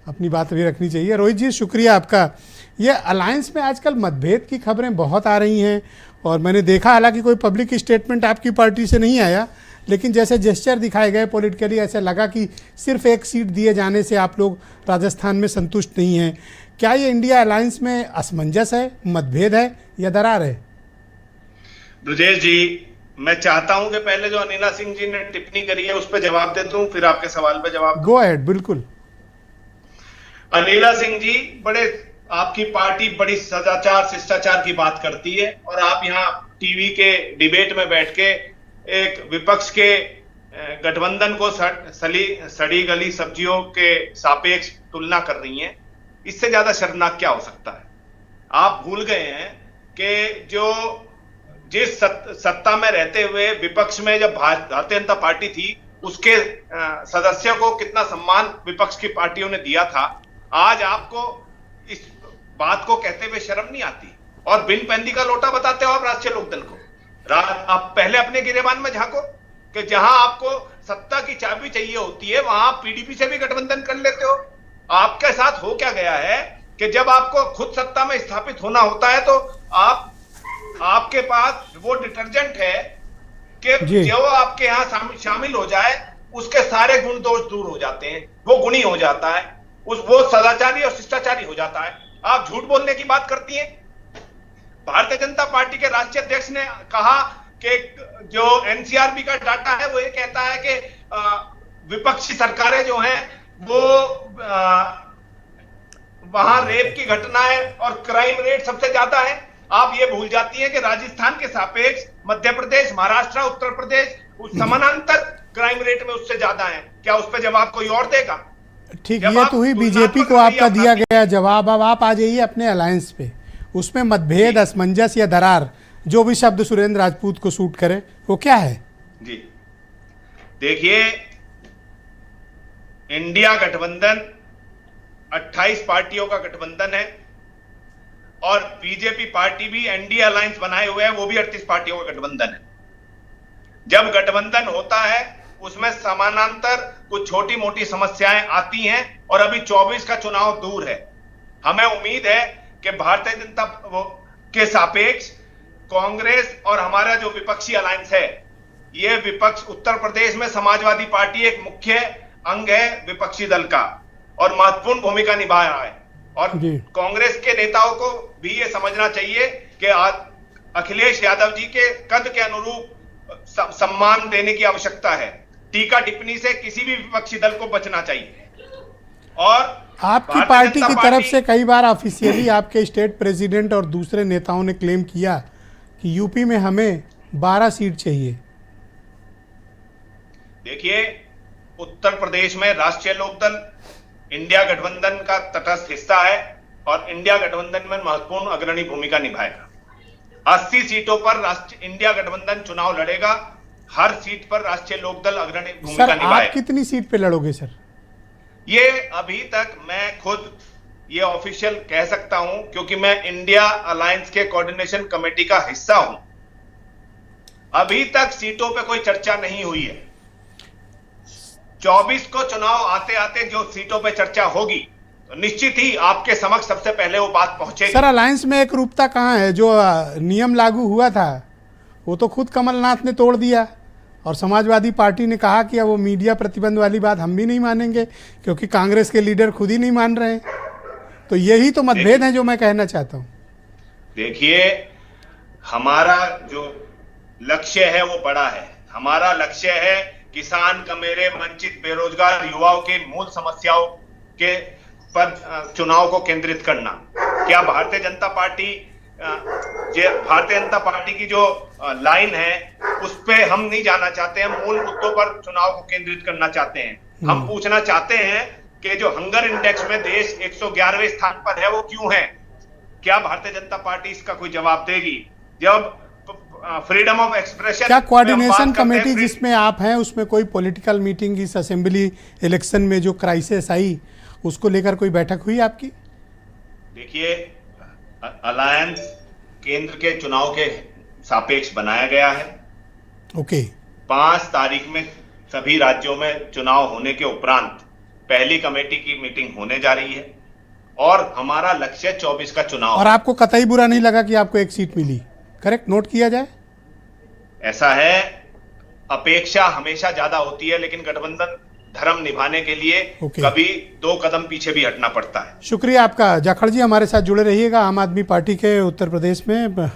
अपनी बात भी रखनी चाहिए। रोहित जी शुक्रिया आपका। ये अलायंस में आजकल मतभेद की खबरें बहुत आ रही हैं और मैंने देखा, हालांकि कोई पब्लिक स्टेटमेंट आपकी पार्टी से नहीं आया, लेकिन जैसे जेस्चर दिखाए गए पॉलिटिकली, ऐसा लगा कि सिर्फ एक सीट दिए जाने से आप लोग राजस्थान में संतुष्ट नहीं हैं। क्या ये इंडिया अलायंस में असमंजस है, मतभेद है या दरार है? ब्रजेश जी, मैं चाहता हूं कि पहले जो अनिला सिंह जी ने टिप्पणी करी है उस पर जवाब दे दूं, फिर आपके सवाल पे जवाब दूं। गो अहेड, बिल्कुल। अनिला सिंह जी, आपकी पार्टी बड़ी सदाचार शिष्टाचार की बात करती है और आप यहाँ टीवी के डिबेट में बैठ के एक विपक्ष के गठबंधन को सड़ी गली सब्जियों के सापेक्ष तुलना कर रही हैं। इससे ज्यादा शर्मनाक क्या हो सकता है? आप भूल गए हैं कि जिस सत्ता में रहते हुए विपक्ष में जब भारतीय जनता पार्टी थी, उसके सदस्यों को कितना सम्मान विपक्ष की पार्टियों ने दिया था। आज आपको इस बात को कहते हुए शर्म नहीं आती और बिन पैंदी का लोटा बताते हो आप राष्ट्रीय लोकदल को। आप पहले अपने गिरेबान में झांको कि जहां आपको सत्ता की चाबी चाहिए होती है वहां पीडीपी से भी गठबंधन कर लेते हो। आपके साथ हो क्या गया है कि जब आपको खुद सत्ता में स्थापित होना होता है तो आपके पास वो डिटर्जेंट है कि जो आपके यहां शामिल हो जाए उसके सारे गुण दोष दूर हो जाते हैं, वो गुणी हो जाता है, वो सदाचारी और शिष्टाचारी हो जाता है। आप झूठ बोलने की बात करती हैं। भारतीय जनता पार्टी के राष्ट्रीय अध्यक्ष ने कहा कि जो एनसीआरबी का डाटा है वो ये कहता है कि विपक्षी सरकारें जो हैं वो वहां रेप की घटनाएं और क्राइम रेट सबसे ज्यादा है। आप ये भूल जाती हैं कि राजस्थान के सापेक्ष मध्य प्रदेश, महाराष्ट्र, उत्तर प्रदेश समानांतर क्राइम रेट में उससे ज्यादा है। क्या उस पर जवाब कोई और देगा? ठीक, ये तो हुई बीजेपी को आपका दिया गया जवाब। अब आप आ जाइए अपने अलायंस पे। उसमें मतभेद, असमंजस या दरार, जो भी शब्द सुरेंद्र राजपूत को सूट करे, वो क्या है? जी देखिए, इंडिया गठबंधन 28 पार्टियों का गठबंधन है और बीजेपी पार्टी भी एनडीए अलायंस बनाए हुए है, वो भी 38 पार्टियों का गठबंधन है। जब गठबंधन होता है उसमें समानांतर कुछ छोटी मोटी समस्याएं आती हैं और अभी 24 का चुनाव दूर है। हमें उम्मीद है कि भारतीय जनता के सापेक्ष कांग्रेस और हमारा जो विपक्षी अलायंस है, ये विपक्ष उत्तर प्रदेश में समाजवादी पार्टी एक मुख्य अंग है विपक्षी दल का और महत्वपूर्ण भूमिका निभा रहा है। और कांग्रेस के नेताओं को भी ये समझना चाहिए कि अखिलेश यादव जी के कद के अनुरूप सम्मान देने की आवश्यकता है। टीका टिप्पणी से किसी भी विपक्षी दल को बचना चाहिए। और आपकी पार्टी की तरफ से कई बार ऑफिशियली आपके स्टेट प्रेसिडेंट और दूसरे नेताओं ने क्लेम किया कि यूपी में हमें 12 सीट चाहिए। देखिए, उत्तर प्रदेश में राष्ट्रीय लोकदल इंडिया गठबंधन का तटस्थ हिस्सा है और इंडिया गठबंधन में महत्वपूर्ण अग्रणी भूमिका निभाएगा। 80 सीटों पर इंडिया गठबंधन चुनाव लड़ेगा। हर सीट पर राष्ट्रीय लोकदल अग्रणी भूमिका निभाएगा। आप कितनी सीट पे लड़ोगे सर? ये अभी तक मैं खुद ये ऑफिशियल कह सकता हूं क्योंकि मैं इंडिया अलायंस के कोऑर्डिनेशन कमेटी का हिस्सा हूं। अभी तक सीटों पे कोई चर्चा नहीं हुई है। 24 को चुनाव आते आते जो सीटों पे चर्चा होगी तो निश्चित ही आपके समक्ष सबसे पहले वो बात पहुंचेगी। सर, अलायंस में एक रूपता कहां है? जो नियम लागू हुआ था वो तो खुद कमलनाथ ने तोड़ दिया और समाजवादी पार्टी ने कहा कि अब वो मीडिया प्रतिबंध वाली बात हम भी नहीं मानेंगे क्योंकि कांग्रेस के लीडर खुद ही नहीं मान रहे हैं। तो यही तो मतभेद है जो मैं कहना चाहता हूं। देखिए, हमारा जो लक्ष्य है वो बड़ा है। हमारा लक्ष्य है किसान, कमेरे, वंचित, बेरोजगार युवाओं के मूल समस्याओं के पर चुनाव को केंद्रित करना। क्या भारतीय जनता पार्टी की जो लाइन है उस पे हम नहीं जाना चाहते हैं। मूल मुद्दों पर चुनाव को केंद्रित करना चाहते हैं। हम पूछना चाहते हैं कि जो हंगर इंडेक्स में देश 111वें स्थान पर है वो क्यों है? क्या भारतीय जनता पार्टी इसका कोई जवाब देगी? जब फ्रीडम ऑफ एक्सप्रेशन, क्या कोऑर्डिनेशन कमेटी जिसमें आप हैं उसमें कोई पॉलिटिकल मीटिंग, इस असेंबली इलेक्शन में जो क्राइसिस आई उसको लेकर कोई बैठक हुई आपकी? देखिए, अलायंस केंद्र के चुनाव के सापेक्ष बनाया गया है। ओके। 5 तारीख में सभी राज्यों में चुनाव होने के उपरांत पहली कमेटी की मीटिंग होने जा रही है और हमारा लक्ष्य 24 का चुनाव और है। आपको कतई बुरा नहीं लगा कि आपको एक सीट मिली, करेक्ट, नोट किया जाए? ऐसा है, अपेक्षा हमेशा ज्यादा होती है, लेकिन गठबंधन धर्म निभाने के लिए ओके। कभी 2 कदम पीछे भी हटना पड़ता है। शुक्रिया आपका। जाखड़ जी हमारे साथ जुड़े रहिएगा। आम आदमी पार्टी के उत्तर प्रदेश में